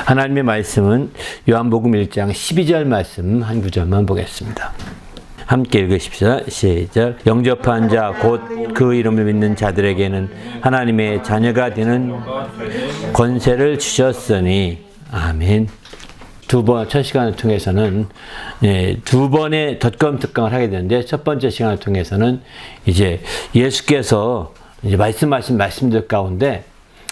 하나님의 말씀은 요한복음 1장 12절 말씀 한 구절만 보겠습니다. 함께 읽으십시다. 시작. 영접한 자 곧 그 이름을 믿는 자들에게는 하나님의 자녀가 되는 권세를 주셨으니 아멘. 첫 시간을 통해서는 두 번의 덧검 특강을 하게 되는데, 첫 번째 시간을 통해서는 이제 예수께서 이제 말씀하신 말씀들 가운데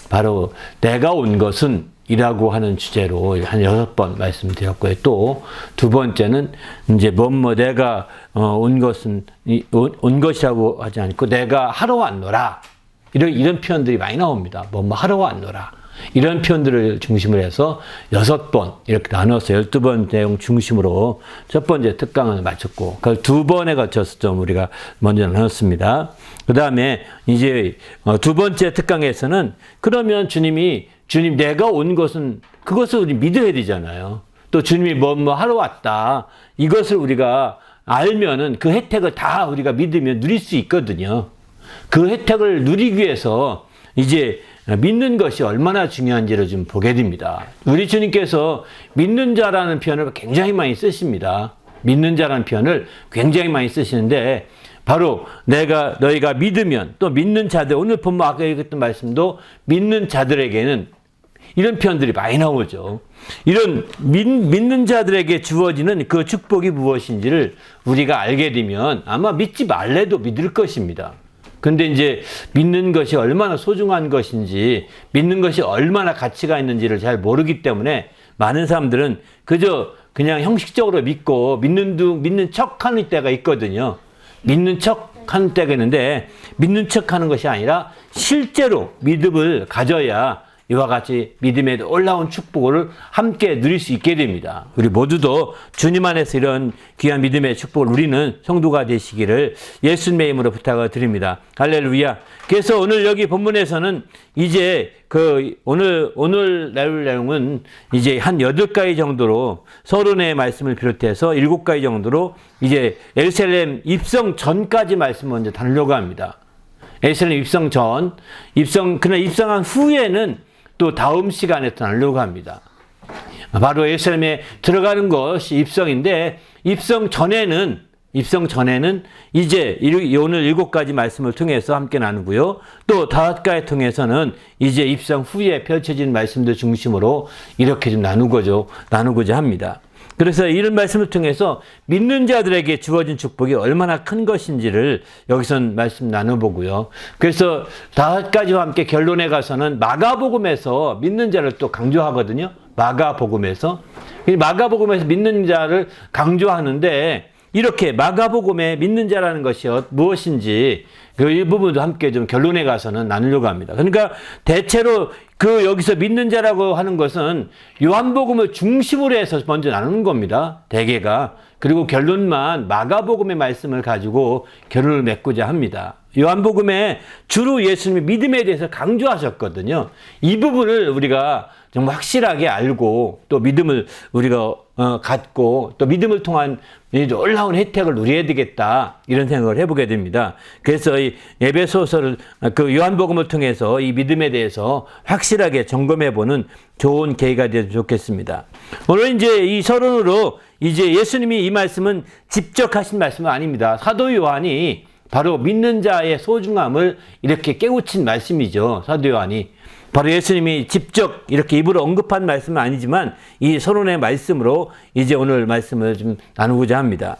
바로 내가 온 것은 이라고 하는 주제로 한 6번 말씀드렸고요. 또 두 번째는 이제 내가 온 것이라고 하지 않고 내가 하러 왔노라. 이런 표현들이 많이 나옵니다. 하러 왔노라. 이런 표현들을 중심으로 해서 6번 이렇게 나눠서 12번 내용 중심으로 첫 번째 특강을 마쳤고, 그걸 두 번에 거쳐서 좀 우리가 먼저 나눴습니다. 그 다음에 이제 두 번째 특강에서는 그러면 주님 내가 온 것은 그것을 우리 믿어야 되잖아요. 또 주님이 하러 왔다. 이것을 우리가 알면은 그 혜택을 다 우리가 믿으면 누릴 수 있거든요. 그 혜택을 누리기 위해서 이제 믿는 것이 얼마나 중요한지를 좀 보게 됩니다. 우리 주님께서 믿는 자라는 표현을 굉장히 많이 쓰십니다. 믿는 자라는 표현을 굉장히 많이 쓰시는데, 바로 너희가 믿으면, 또 믿는 자들, 오늘 본문 아까 읽었던 말씀도 믿는 자들에게는 이런 표현들이 많이 나오죠. 이런 믿는 자들에게 주어지는 그 축복이 무엇인지를 우리가 알게 되면 아마 믿지 말래도 믿을 것입니다. 근데 이제 믿는 것이 얼마나 소중한 것인지, 믿는 것이 얼마나 가치가 있는지를 잘 모르기 때문에 많은 사람들은 그냥 형식적으로 믿고 믿는 척 하는 때가 있거든요. 믿는 척 하는 때가 있는데, 믿는 척 하는 것이 아니라 실제로 믿음을 가져야 이와 같이 믿음에 올라온 축복을 함께 누릴 수 있게 됩니다. 우리 모두도 주님 안에서 이런 귀한 믿음의 축복을 누리는 성도가 되시기를 예수님의 이름으로 부탁을 드립니다. 할렐루야. 그래서 오늘 여기 본문에서는 이제 오늘 나눌 내용은 이제 한 8가지 정도로, 서론의 말씀을 비롯해서 7가지 정도로 이제 예루살렘 입성 전까지 말씀 먼저 다루려고 합니다. 예루살렘 입성 전, 그러나 입성한 후에는 또 다음 시간에 나누려고 합니다. 바로 예루살렘에 들어가는 것이 입성인데, 입성 전에는 이제 오늘 7가지 말씀을 통해서 함께 나누고요. 또 5가지 통해서는 이제 입성 후에 펼쳐진 말씀들 중심으로 이렇게 좀 나누고자 합니다. 그래서 이런 말씀을 통해서 믿는 자들에게 주어진 축복이 얼마나 큰 것인지를 여기선 말씀 나눠보고요. 그래서 5가지와 함께 결론에 가서는 마가복음에서 믿는 자를 또 강조하거든요. 마가복음에서 믿는 자를 강조하는데, 이렇게 마가복음에 믿는 자라는 것이 무엇인지 그 일부분도 함께 좀 결론에 가서는 나누려고 합니다. 그러니까 대체로 여기서 믿는 자라고 하는 것은 요한복음을 중심으로 해서 먼저 나누는 겁니다. 대개가. 그리고 결론만 마가복음의 말씀을 가지고 결론을 맺고자 합니다. 요한복음에 주로 예수님이 믿음에 대해서 강조하셨거든요. 이 부분을 우리가 정말 확실하게 알고, 또 믿음을 우리가 갖고, 또 믿음을 통한 놀라운 혜택을 누려야 되겠다, 이런 생각을 해보게 됩니다. 그래서 이 에베소서를, 요한복음을 통해서 이 믿음에 대해서 확실하게 점검해보는 좋은 계기가 되면 좋겠습니다. 오늘 이제 이 서론으로 이제 예수님이 이 말씀은 직접 하신 말씀은 아닙니다. 사도 요한이 바로 믿는 자의 소중함을 이렇게 깨우친 말씀이죠. 사도 요한이. 바로 예수님이 직접 이렇게 입으로 언급한 말씀은 아니지만 이 서론의 말씀으로 이제 오늘 말씀을 좀 나누고자 합니다.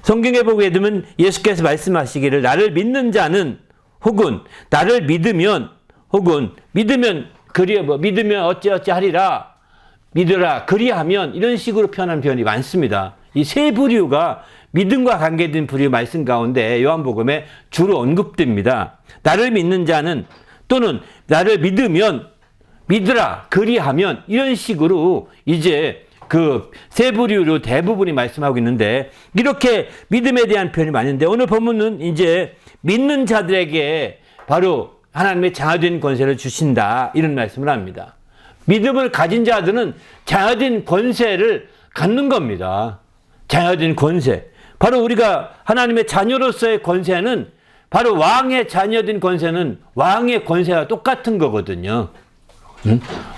성경에 보게 되면 예수께서 말씀하시기를 나를 믿는 자는, 혹은 나를 믿으면, 혹은 믿으면 어찌어찌 하리라, 믿으라 그리하면, 이런 식으로 표현한 표현이 많습니다. 이 세 부류가 믿음과 관계된 부류 말씀 가운데 요한복음에 주로 언급됩니다. 나를 믿는 자는, 또는 나를 믿으면, 믿으라 그리하면, 이런 식으로 이제 그 세 부류로 대부분이 말씀하고 있는데, 이렇게 믿음에 대한 표현이 많은데, 오늘 본문은 이제 믿는 자들에게 바로 하나님의 장화된 권세를 주신다, 이런 말씀을 합니다. 믿음을 가진 자들은 장화된 권세를 갖는 겁니다. 장화된 권세. 바로 우리가 하나님의 자녀로서의 권세는, 바로 왕의 자녀된 권세는 왕의 권세와 똑같은 거거든요.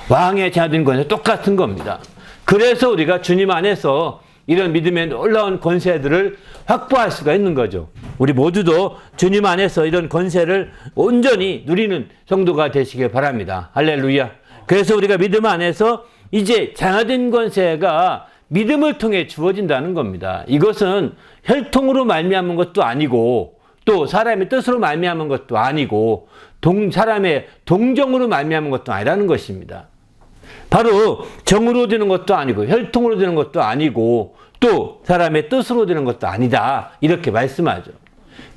왕의 자녀된 권세 똑같은 겁니다. 그래서 우리가 주님 안에서 이런 믿음의 놀라운 권세들을 확보할 수가 있는 거죠. 우리 모두도 주님 안에서 이런 권세를 온전히 누리는 정도가 되시길 바랍니다. 할렐루야. 그래서 우리가 믿음 안에서 이제 자녀된 권세가 믿음을 통해 주어진다는 겁니다. 이것은 혈통으로 말미암은 것도 아니고 또 사람의 뜻으로 말미암은 것도 아니고 사람의 동정으로 말미암은 것도 아니라는 것입니다. 바로 정으로 되는 것도 아니고 혈통으로 되는 것도 아니고 또 사람의 뜻으로 되는 것도 아니다. 이렇게 말씀하죠.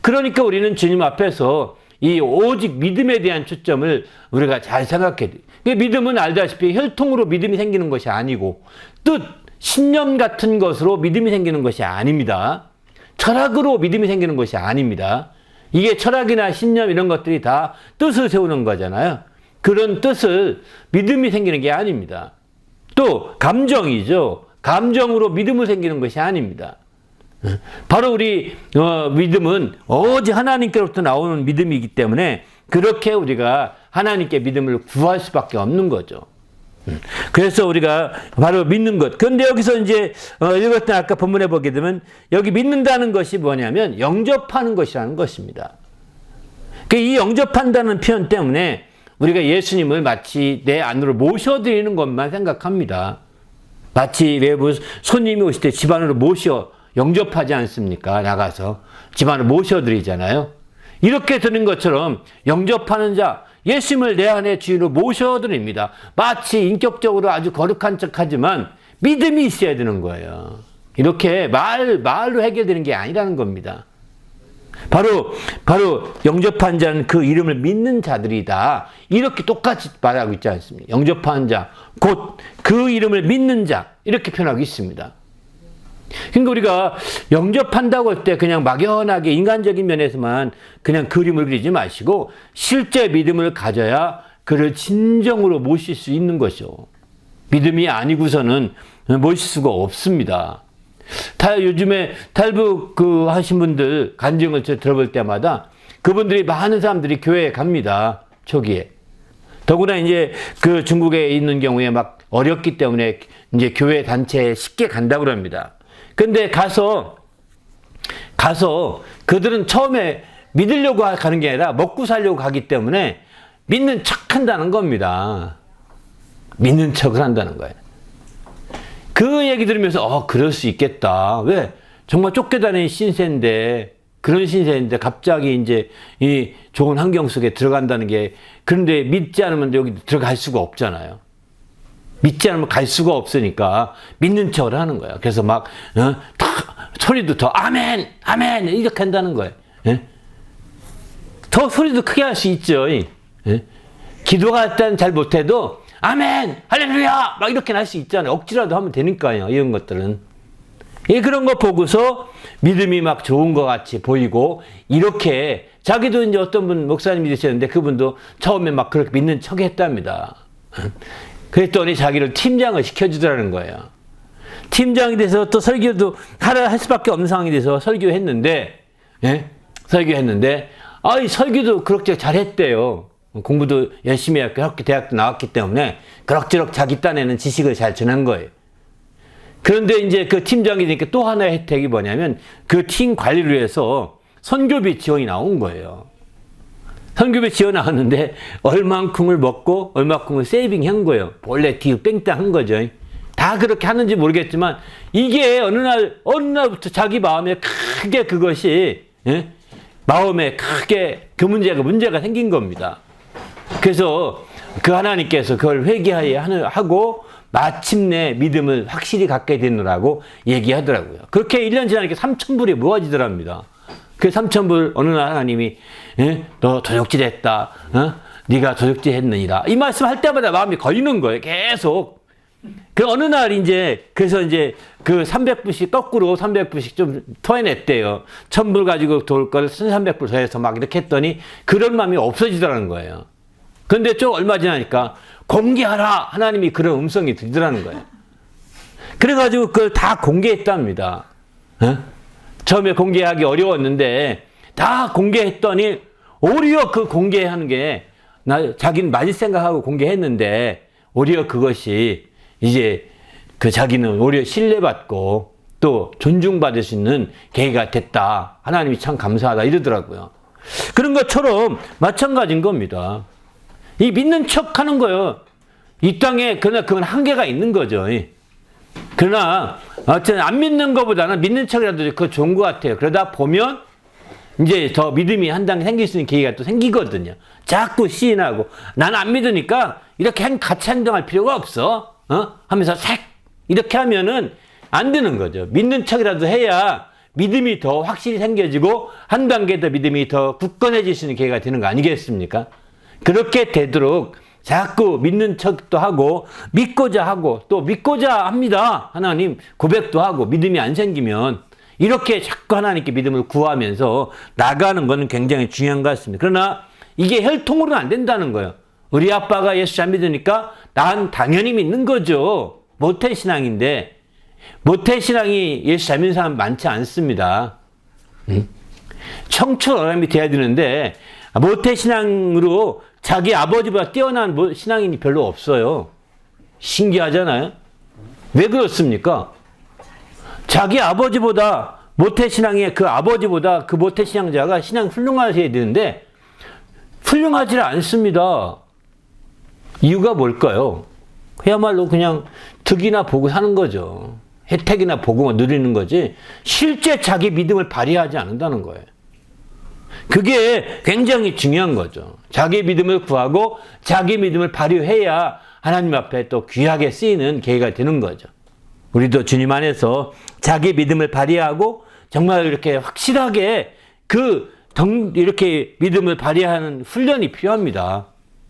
그러니까 우리는 주님 앞에서 이 오직 믿음에 대한 초점을 우리가 잘 생각해야 돼요. 믿음은 알다시피 혈통으로 믿음이 생기는 것이 아니고 뜻, 신념 같은 것으로 믿음이 생기는 것이 아닙니다. 철학으로 믿음이 생기는 것이 아닙니다. 이게 철학이나 신념 이런 것들이 다 뜻을 세우는 거잖아요. 그런 뜻을 믿음이 생기는 게 아닙니다. 또 감정이죠. 감정으로 믿음을 생기는 것이 아닙니다. 바로 우리 믿음은 오직 하나님께로부터 나오는 믿음이기 때문에 그렇게 우리가 하나님께 믿음을 구할 수밖에 없는 거죠. 그래서 우리가 바로 믿는 것. 그런데 여기서 이제 읽었을 때 아까 본문에 보게 되면 여기 믿는다는 것이 뭐냐면 영접하는 것이라는 것입니다. 이 영접한다는 표현 때문에 우리가 예수님을 마치 내 안으로 모셔드리는 것만 생각합니다. 마치 외부 손님이 오실 때 집 안으로 영접하지 않습니까? 나가서 집 안으로 모셔드리잖아요. 이렇게 드는 것처럼 영접하는 자, 예수님을 내 안에 주인으로 모셔드립니다. 마치 인격적으로 아주 거룩한 척하지만 믿음이 있어야 되는 거예요. 이렇게 말로 해결되는 게 아니라는 겁니다. 바로 영접한 자는 그 이름을 믿는 자들이다. 이렇게 똑같이 말하고 있지 않습니까? 영접한 자, 곧 그 이름을 믿는 자 이렇게 표현하고 있습니다. 그러니까 우리가 영접한다고 할 때 그냥 막연하게 인간적인 면에서만 그냥 그림을 그리지 마시고 실제 믿음을 가져야 그를 진정으로 모실 수 있는 것이죠. 믿음이 아니고서는 모실 수가 없습니다. 요즘에 탈북 하신 분들 간증을 들어볼 때마다 그분들이 많은 사람들이 교회에 갑니다. 초기에. 더구나 이제 그 중국에 있는 경우에 막 어렵기 때문에 이제 교회 단체에 쉽게 간다고 합니다. 근데 가서 그들은 처음에 믿으려고 가는 게 아니라 먹고 살려고 가기 때문에 믿는 척 한다는 겁니다. 믿는 척을 한다는 거예요. 그 얘기 들으면서 그럴 수 있겠다. 왜? 정말 쫓겨다니는 신세인데 그런 신세인데 갑자기 이제 이 좋은 환경 속에 들어간다는 게 그런데 믿지 않으면 여기 들어갈 수가 없잖아요. 믿지 않으면 갈 수가 없으니까 믿는 척을 하는 거예요. 그래서 막 소리도 더 아멘 아멘 이렇게 한다는 거예요. 더 소리도 크게 할 수 있죠. 기도가 일단 잘 못해도 아멘 할렐루야 막 이렇게 할 수 있잖아요. 억지라도 하면 되니까요. 이런 것들은 그런 거 보고서 믿음이 막 좋은 것 같이 보이고 이렇게 자기도 이제 어떤 분 목사님이 되셨는데 그분도 처음에 막 그렇게 믿는 척 했답니다. 그랬더니 자기를 팀장을 시켜주더라는 거예요. 팀장이 돼서 또 설교도 할 수밖에 없는 상황이 돼서 설교했는데 설교도 그렇게 잘했대요. 공부도 열심히 했고 대학도 나왔기 때문에 그럭저럭 자기 딴에는 지식을 잘 전한 거예요. 그런데 이제 그 팀장이 되니까 또 하나의 혜택이 뭐냐면 그 팀 관리를 위해서 선교비 지원이 나온 거예요. 선교비 지원 나왔는데 얼만큼을 먹고 얼만큼을 세이빙한 거예요. 원래 뒤로 뺑땅 한 거죠. 다 그렇게 하는지 모르겠지만 이게 어느 날부터 자기 마음에 크게 그것이 마음에 크게 그 문제가 생긴 겁니다. 그래서 그 하나님께서 그걸 회개하게 하고 마침내 믿음을 확실히 갖게 되느라고 얘기하더라고요. 그렇게 1년 지나니까 3,000불이 모아지더랍니다. 그 3,000불 어느 날 하나님이 너 도둑질했다. 네가 도둑질했느니라. 이 말씀 할 때마다 마음이 걸리는 거예요. 계속. 그 어느 날 그래서 그 300불씩 거꾸로 300불씩 좀 토해냈대요. 1,000불 가지고 돌 걸 1,300불 더해서 막 이렇게 했더니 그런 마음이 없어지더라는 거예요. 그런데 좀 얼마 지나니까 공개하라! 하나님이 그런 음성이 들더라는 거예요. 그래가지고 그걸 다 공개했답니다. 처음에 공개하기 어려웠는데 다 공개했더니 오히려 그 공개하는 게 자기는 맞을 생각하고 공개했는데 오히려 그것이 이제 그 자기는 오히려 신뢰받고 또 존중받을 수 있는 계기가 됐다. 하나님이 참 감사하다 이러더라고요. 그런 것처럼 마찬가지인 겁니다. 이 믿는 척 하는 거예요. 이 땅에 그러나 그건 한계가 있는 거죠. 그러나 어쨌든 안 믿는 것보다는 믿는 척이라도 그거 좋은 것 같아요. 그러다 보면 이제 더 믿음이 한 단계 생길 수 있는 기회가 또 생기거든요. 자꾸 시인하고 나는 안 믿으니까 이렇게 같이 행동할 필요가 없어. 하면서 색 이렇게 하면은 안 되는 거죠. 믿는 척이라도 해야 믿음이 더 확실히 생겨지고 한 단계 더 믿음이 더 굳건해질 수 있는 기회가 되는 거 아니겠습니까? 그렇게 되도록 자꾸 믿는 척도 하고 믿고자 하고 또 믿고자 합니다. 하나님 고백도 하고 믿음이 안 생기면 이렇게 자꾸 하나님께 믿음을 구하면서 나가는 것은 굉장히 중요한 것 같습니다. 그러나 이게 혈통으로는 안 된다는 거예요. 우리 아빠가 예수 잘 믿으니까 난 당연히 믿는 거죠. 모태신앙인데 모태신앙이 예수 잘 믿는 사람 많지 않습니다. 청출어람이 돼야 되는데 모태신앙으로 자기 아버지보다 뛰어난 신앙인이 별로 없어요. 신기하잖아요. 왜 그렇습니까? 자기 아버지보다 모태신앙의 그 아버지보다 그 모태신앙자가 신앙 훌륭하셔야 되는데 훌륭하지 않습니다. 이유가 뭘까요? 그야말로 그냥 득이나 보고 사는 거죠. 혜택이나 보고 누리는 거지 실제 자기 믿음을 발휘하지 않는다는 거예요. 그게 굉장히 중요한 거죠. 자기 믿음을 구하고 자기 믿음을 발휘해야 하나님 앞에 또 귀하게 쓰이는 계기가 되는 거죠. 우리도 주님 안에서 자기 믿음을 발휘하고 정말 이렇게 확실하게 이렇게 믿음을 발휘하는 훈련이 필요합니다.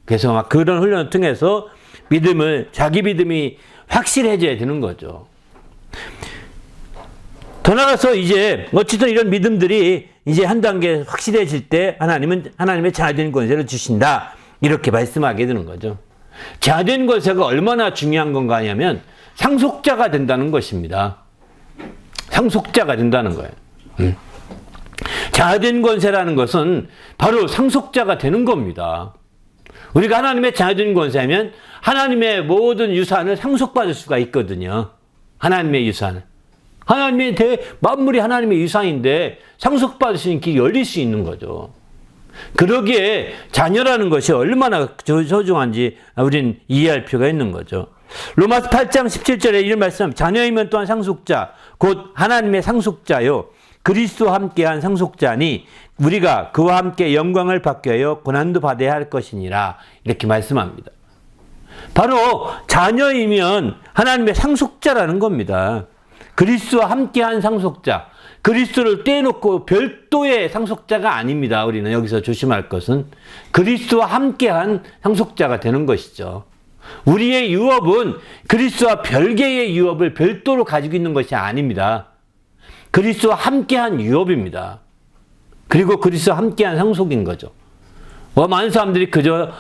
그래서 막 그런 훈련을 통해서 자기 믿음이 확실해져야 되는 거죠. 더 나아가서 이제 어쨌든 이런 믿음들이 이제 한 단계 확실해질 때 하나님은 하나님의 자아된 권세를 주신다. 이렇게 말씀하게 되는 거죠. 자아된 권세가 얼마나 중요한 건가 하냐면 상속자가 된다는 것입니다. 상속자가 된다는 거예요. 자아된 권세라는 것은 바로 상속자가 되는 겁니다. 우리가 하나님의 자아된 권세면 하나님의 모든 유산을 상속받을 수가 있거든요. 하나님의 유산을. 만물이 하나님의 유산인데 상속받을 수 있는 길이 열릴 수 있는 거죠. 그러기에 자녀라는 것이 얼마나 소중한지 우리는 이해할 필요가 있는 거죠. 로마서 8장 17절에 이런 말씀합니다. 자녀이면 또한 상속자, 곧 하나님의 상속자요. 그리스도와 함께한 상속자니 우리가 그와 함께 영광을 받게 하여 고난도 받아야 할 것이니라. 이렇게 말씀합니다. 바로 자녀이면 하나님의 상속자라는 겁니다. 그리스도와 함께한 상속자. 그리스도를 떼놓고 별도의 상속자가 아닙니다. 우리는 여기서 조심할 것은 그리스도와 함께한 상속자가 되는 것이죠. 우리의 유업은 그리스도와 별개의 유업을 별도로 가지고 있는 것이 아닙니다. 그리스도와 함께한 유업입니다. 그리고 그리스도와 함께한 상속인 거죠. 많은 사람들이 그저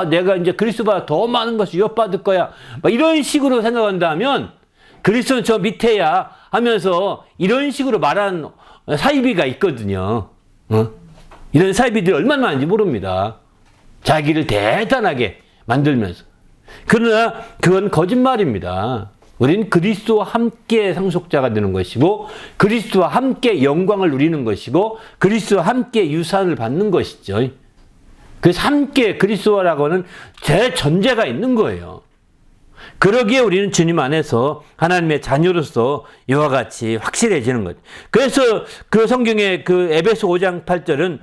내가 이제 그리스도보다 더 많은 것을 유업받을 거야. 이런 식으로 생각한다면 그리스도는 저 밑에야 하면서 이런 식으로 말하는 사이비가 있거든요. 이런 사이비들이 얼마나 많은지 모릅니다. 자기를 대단하게 만들면서. 그러나 그건 거짓말입니다. 우린 그리스도와 함께 상속자가 되는 것이고 그리스도와 함께 영광을 누리는 것이고 그리스도와 함께 유산을 받는 것이죠. 그래서 함께 그리스도라고 하는 제 전제가 있는 거예요. 그러기에 우리는 주님 안에서 하나님의 자녀로서 이와 같이 확실해지는 거죠. 그래서 그 성경의 그 에베소 5장 8절은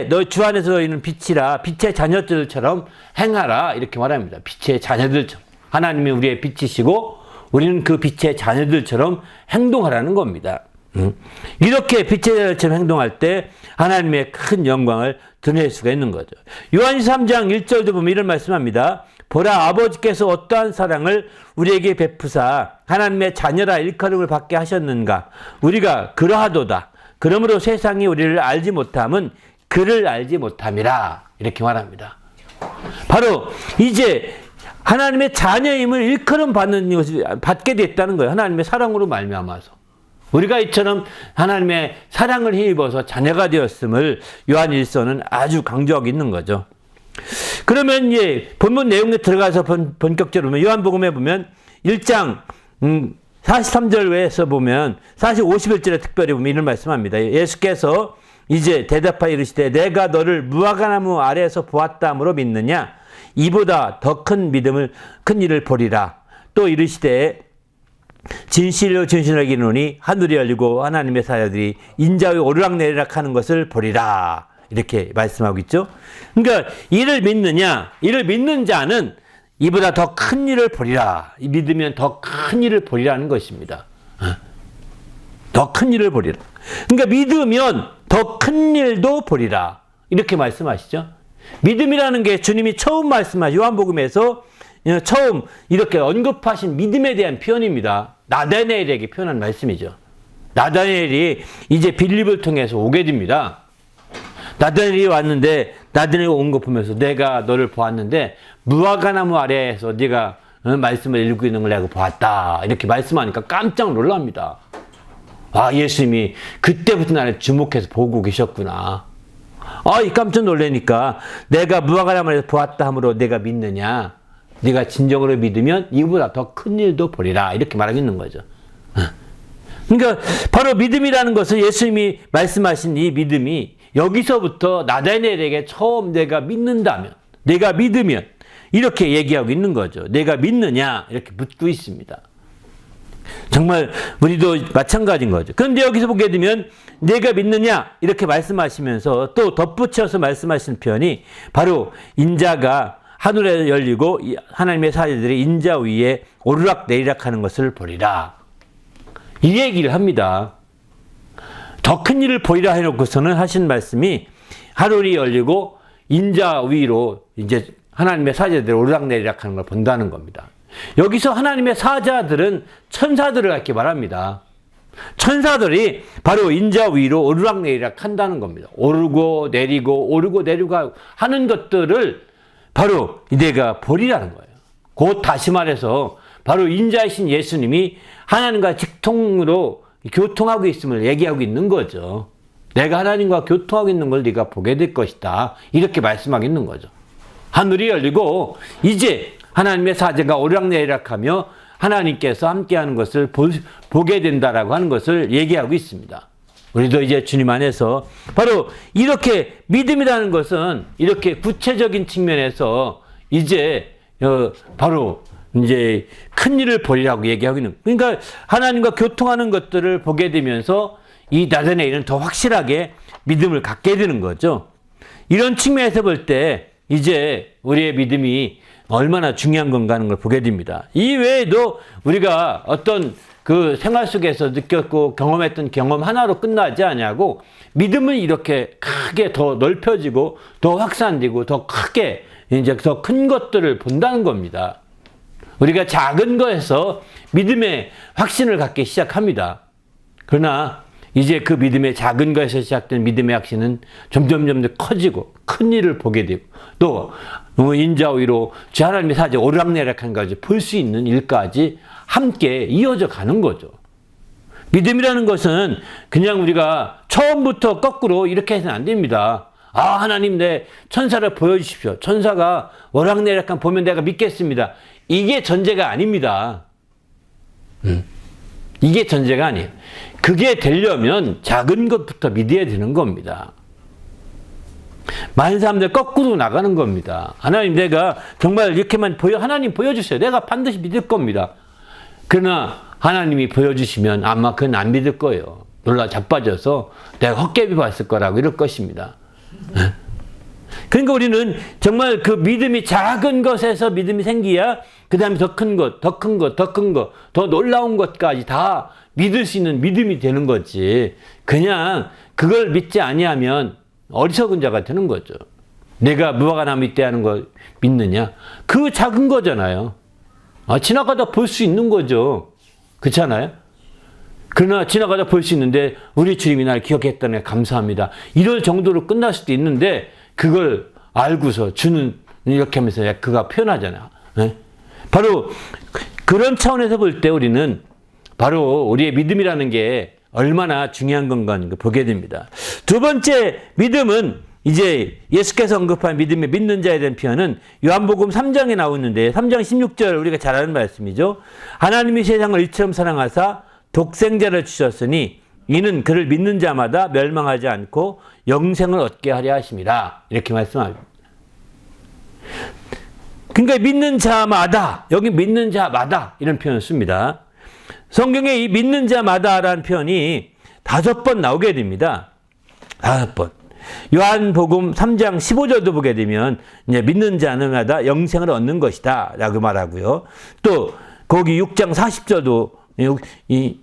너 주 안에서 있는 빛이라 빛의 자녀들처럼 행하라 이렇게 말합니다. 빛의 자녀들처럼. 하나님이 우리의 빛이시고 우리는 그 빛의 자녀들처럼 행동하라는 겁니다. 이렇게 빛의 자녀들처럼 행동할 때 하나님의 큰 영광을 드러낼 수가 있는 거죠. 요한일서 3장 1절도 보면 이런 말씀합니다. 보라 아버지께서 어떠한 사랑을 우리에게 베푸사 하나님의 자녀라 일컬음을 받게 하셨는가. 우리가 그러하도다. 그러므로 세상이 우리를 알지 못함은 그를 알지 못함이라. 이렇게 말합니다. 바로 이제 하나님의 자녀임을 일컬음 받게 됐다는 거예요. 하나님의 사랑으로 말미암아서. 우리가 이처럼 하나님의 사랑을 힘입어서 자녀가 되었음을 요한일서는 아주 강조하고 있는 거죠. 그러면 본문 내용에 들어가서 본격적으로 보면 요한복음에 보면 1장 43절에서 보면 사실 51절에 특별히 보면 이런 말씀합니다. 예수께서 이제 대답하여 이르시되 내가 너를 무화과나무 아래에서 보았다 함으로 믿느냐? 이보다 더 큰 일을 보리라. 또 이르시되 진실로 진실하게 이르노니 하늘이 열리고 하나님의 사자들이 인자 위에 오르락내리락 하는 것을 보리라. 이렇게 말씀하고 있죠. 그러니까 이를 믿느냐? 이를 믿는 자는 이보다 더 큰 일을 보리라. 믿으면 더 큰 일을 보리라는 것입니다. 더 큰 일을 보리라. 그러니까 믿으면 더 큰 일도 보리라. 이렇게 말씀하시죠. 믿음이라는 게 주님이 처음 말씀하신 요한복음에서 처음 이렇게 언급하신 믿음에 대한 표현입니다. 나다나엘에게 표현한 말씀이죠. 나다나엘이 이제 빌립을 통해서 오게 됩니다. 나다나엘이 왔는데 나다나엘이 온 거 보면서 내가 너를 보았는데 무화과나무 아래에서 네가 말씀을 읽고 있는 걸 내가 보았다. 이렇게 말씀하니까 깜짝 놀랍니다. 아, 예수님이 그때부터 나를 주목해서 보고 계셨구나. 이 깜짝 놀라니까 내가 무화과나무 아래에서 보았다 함으로 내가 믿느냐? 네가 진정으로 믿으면 이보다 더 큰 일도 보리라. 이렇게 말하고 있는 거죠. 그러니까 바로 믿음이라는 것은 예수님이 말씀하신 이 믿음이 여기서부터 나다나엘에게 처음 내가 믿는다면, 내가 믿으면 이렇게 얘기하고 있는 거죠. 내가 믿느냐? 이렇게 묻고 있습니다. 정말 우리도 마찬가지인 거죠. 그런데 여기서 보게 되면 내가 믿느냐? 이렇게 말씀하시면서 또 덧붙여서 말씀하시는 표현이 바로 인자가 하늘에 열리고 하나님의 사자들이 인자 위에 오르락내리락 하는 것을 보리라. 이 얘기를 합니다. 더 큰 일을 보이라 해놓고서는 하신 말씀이 하늘이 열리고 인자 위로 이제 하나님의 사자들이 오르락내리락 하는 걸 본다는 겁니다. 여기서 하나님의 사자들은 천사들을 이렇게 말합니다. 천사들이 바로 인자 위로 오르락내리락 한다는 겁니다. 오르고 내리고 하는 것들을 바로 내가 보리라는 거예요. 곧 다시 말해서 바로 인자이신 예수님이 하나님과 직통으로 교통하고 있음을 얘기하고 있는 거죠. 내가 하나님과 교통하고 있는 걸 네가 보게 될 것이다. 이렇게 말씀하고 있는 거죠. 하늘이 열리고 이제 하나님의 사자가 오르락내리락하며 하나님께서 함께하는 것을 보게 된다라고 하는 것을 얘기하고 있습니다. 우리도 이제 주님 안에서 바로 이렇게 믿음이라는 것은 이렇게 구체적인 측면에서 이제 바로 이제 큰 일을 보리라고 얘기하고 있는, 그러니까 하나님과 교통하는 것들을 보게 되면서 이 나다나엘은 더 확실하게 믿음을 갖게 되는 거죠. 이런 측면에서 볼 때 이제 우리의 믿음이 얼마나 중요한 건가 하는 걸 보게 됩니다. 이 외에도 우리가 어떤 그 생활 속에서 느꼈고 경험했던 경험 하나로 끝나지 않냐고 믿음은 이렇게 크게 더 넓혀지고 더 확산되고 더 크게 이제 더 큰 것들을 본다는 겁니다. 우리가 작은 거에서 믿음의 확신을 갖기 시작합니다. 그러나 이제 그 믿음의 작은 거에서 시작된 믿음의 확신은 점점 커지고 큰 일을 보게 되고 또 인자 위로 주 하나님의 사자 오르락내리락한 것까지 볼 수 있는 일까지 함께 이어져 가는 거죠. 믿음이라는 것은 그냥 우리가 처음부터 거꾸로 이렇게 해서는 안 됩니다. 하나님 내 천사를 보여주십시오. 천사가 오르락내리락한 보면 내가 믿겠습니다. 이게 전제가 아닙니다. 이게 전제가 아니에요. 그게 되려면 작은 것부터 믿어야 되는 겁니다. 많은 사람들 거꾸로 나가는 겁니다. 하나님 내가 정말 이렇게만 하나님 보여주세요. 내가 반드시 믿을 겁니다. 그러나 하나님이 보여주시면 아마 그건 안 믿을 거예요. 놀라 자빠져서 내가 헛개비 봤을 거라고 이럴 것입니다. 그러니까 우리는 정말 그 믿음이 작은 것에서 믿음이 생기야 그 다음에 더 큰 것, 더 놀라운 것까지 다 믿을 수 있는 믿음이 되는 거지. 그냥 그걸 믿지 아니하면 어리석은 자가 되는 거죠. 내가 무화과나무 있대 하는 거 믿느냐? 그 작은 거잖아요. 지나가다 볼 수 있는 거죠. 그렇잖아요? 그러나 지나가다 볼 수 있는데 우리 주님이 날 기억했다네 감사합니다. 이럴 정도로 끝날 수도 있는데 그걸 알고서 주는 이렇게 하면서 그가 표현하잖아요. 네? 바로 그런 차원에서 볼 때 우리는 바로 우리의 믿음이라는 게 얼마나 중요한 건가 보게 됩니다. 두 번째 믿음은 이제 예수께서 언급한 믿음의 믿는 자에 대한 표현은 요한복음 3장에 나오는데 3장 16절 우리가 잘 아는 말씀이죠. 하나님이 세상을 이처럼 사랑하사 독생자를 주셨으니 이는 그를 믿는 자마다 멸망하지 않고 영생을 얻게 하려 하심이라. 이렇게 말씀합니다. 그러니까 믿는 자마다, 여기 믿는 자마다 이런 표현을 씁니다. 성경에 이 믿는 자마다라는 표현이 5번 나오게 됩니다. 5번. 요한복음 3장 15절도 보게 되면 이제 믿는 자마다 영생을 얻는 것이다 라고 말하고요. 또 거기 6장 40절도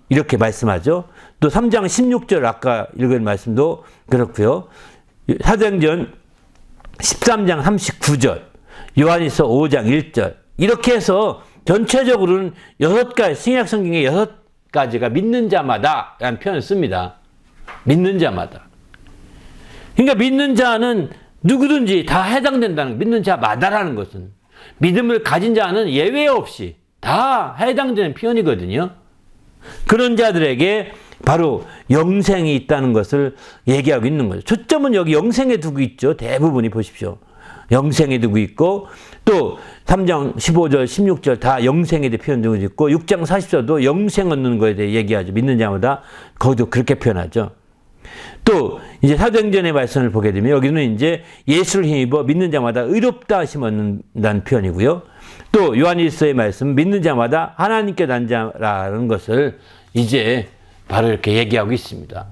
이렇게 말씀하죠. 또 3장 16절 아까 읽은 말씀도 그렇고요. 사도행전 13장 39절, 요한일서 5장 1절 이렇게 해서 전체적으로는 6가지, 신약 성경에 6가지가 믿는 자마다 라는 표현을 씁니다. 믿는 자마다. 그러니까 믿는 자는 누구든지 다 해당된다는, 믿는 자마다라는 것은 믿음을 가진 자는 예외 없이 다 해당되는 표현이거든요. 그런 자들에게 바로 영생이 있다는 것을 얘기하고 있는 거죠. 초점은 여기 영생에 두고 있죠. 대부분이 보십시오. 영생에 두고 있고 또 3장 15절 16절 다 영생에 대해 표현되고 있고 6장 40절도 영생 얻는 것에 대해 얘기하죠. 믿는 자마다 거기도 그렇게 표현하죠. 또 이제 사도행전의 말씀을 보게 되면 여기는 이제 예수를 힘입어 믿는 자마다 의롭다 하심 얻는다는 표현이고요. 또 요한일서의 말씀 믿는 자마다 하나님께 난 자라는 것을 이제 바로 이렇게 얘기하고 있습니다.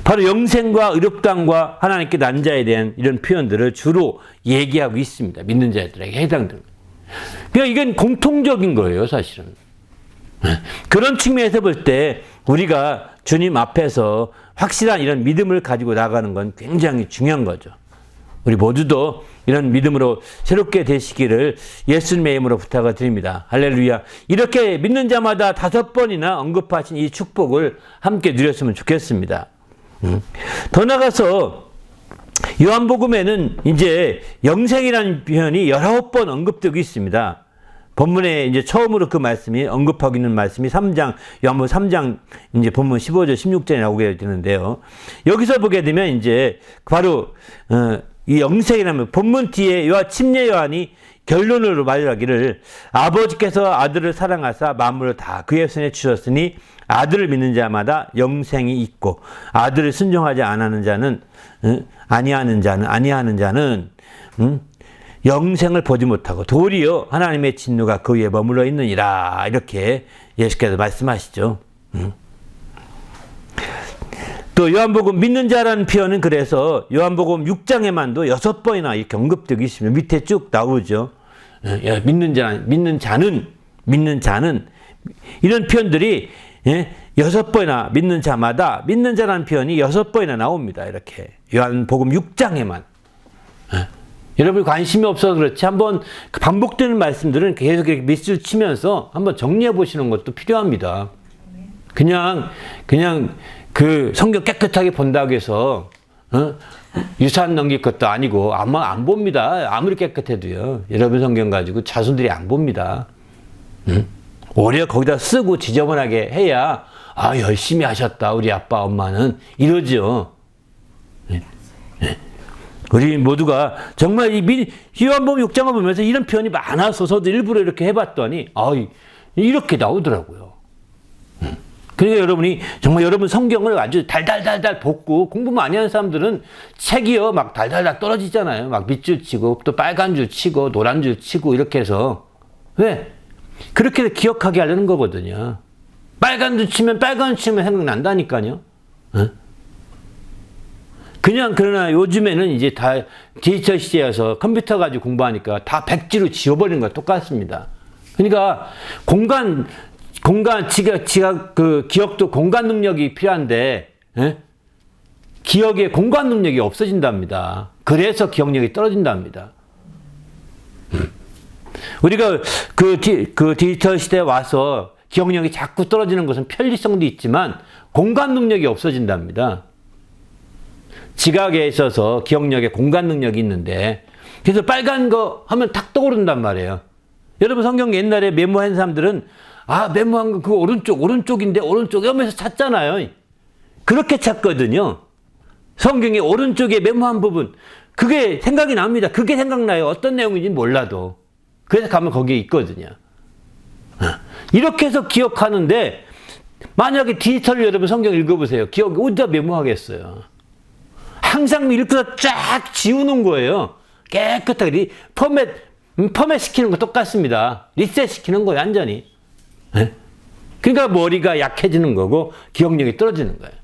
바로 영생과 의롭다함과 하나님께 난 자에 대한 이런 표현들을 주로 얘기하고 있습니다. 믿는 자들에게 해당되는. 그러니까 이건 공통적인 거예요, 사실은. 그런 측면에서 볼 때 우리가 주님 앞에서 확실한 이런 믿음을 가지고 나가는 건 굉장히 중요한 거죠. 우리 모두도 이런 믿음으로 새롭게 되시기를 예수님의 이름으로 부탁을 드립니다. 할렐루야. 이렇게 믿는 자마다 5번이나 언급하신 이 축복을 함께 누렸으면 좋겠습니다. 더 나가서 요한복음에는 이제 영생이라는 표현이 19번 언급되고 있습니다. 본문에 이제 처음으로 그 말씀이 언급하고 있는 말씀이 요한복음 3장 이제 본문 15절 16절에 나오게 되는데요. 여기서 보게 되면 이제 바로 이 영생이라면 본문 뒤에 침례 요한이 결론으로 말하기를 아버지께서 아들을 사랑하사 만물을 다 그의 손에 주셨으니 아들을 믿는 자마다 영생이 있고 아들을 순종하지 아니하는 자는 영생을 보지 못하고 도리어 하나님의 진노가 그 위에 머물러 있느니라. 이렇게 예수께서 말씀하시죠. 또 요한복음 믿는 자라는 표현은 그래서 요한복음 6장에만도 6번이나 이렇게 언급되고 있습니다. 밑에 쭉 나오죠. 믿는 자는 이런 표현들이 6번이나 믿는 자마다 믿는 자라는 표현이 6번이나 나옵니다. 이렇게 요한복음 6장에만. 여러분이 관심이 없어서 그렇지 한번 반복되는 말씀들은 계속 이렇게 밑줄 치면서 한번 정리해 보시는 것도 필요합니다. 그냥 그 성경 깨끗하게 본다고 해서 유산 넘길 것도 아니고 아마 안 봅니다. 아무리 깨끗해도요. 여러분 성경 가지고 자손들이 안 봅니다. 오히려 거기다 쓰고 지저분하게 해야 열심히 하셨다 우리 아빠 엄마는 이러죠. 우리 모두가 정말 이 요한복음 6장을 보면서 이런 표현이 많아서 저도 일부러 이렇게 해봤더니 이렇게 나오더라고요. 그러니까 여러분이 정말 여러분 성경을 아주 달달달달 볶고 공부 많이 하는 사람들은 책이요 막 달달달 떨어지잖아요. 막 밑줄 치고 또 빨간 줄 치고 노란 줄 치고 이렇게 해서 왜? 그렇게 기억하게 하려는 거거든요. 빨간 줄 치면 생각난다니까요. 그러나 요즘에는 이제 다 디지털 시대여서 컴퓨터 가지고 공부하니까 다 백지로 지워버리는 거와 똑같습니다. 그러니까 기억도 공간 능력이 필요한데, 기억의 공간 능력이 없어진답니다. 그래서 기억력이 떨어진답니다. 우리가 그 디지털 시대에 와서 기억력이 자꾸 떨어지는 것은 편리성도 있지만 공간 능력이 없어진답니다. 지각에 있어서 기억력에 공간 능력이 있는데 그래서 빨간 거 하면 탁 떠오른단 말이에요. 여러분 성경 옛날에 메모한 사람들은 메모한 거 그거 오른쪽인데 오른쪽 이러면서 찾잖아요. 그렇게 찾거든요. 성경의 오른쪽에 메모한 부분, 그게 생각이 납니다. 그게 생각나요. 어떤 내용인지 몰라도. 그래서 가면 거기에 있거든요. 이렇게 해서 기억하는데, 만약에 디지털로 여러분 성경 읽어보세요. 기억 어디다 메모하겠어요? 항상 읽고서 쫙 지우는 거예요. 깨끗하게. 포맷 시키는 거 똑같습니다. 리셋 시키는 거예요, 완전히. 그러니까 머리가 약해지는 거고, 기억력이 떨어지는 거예요.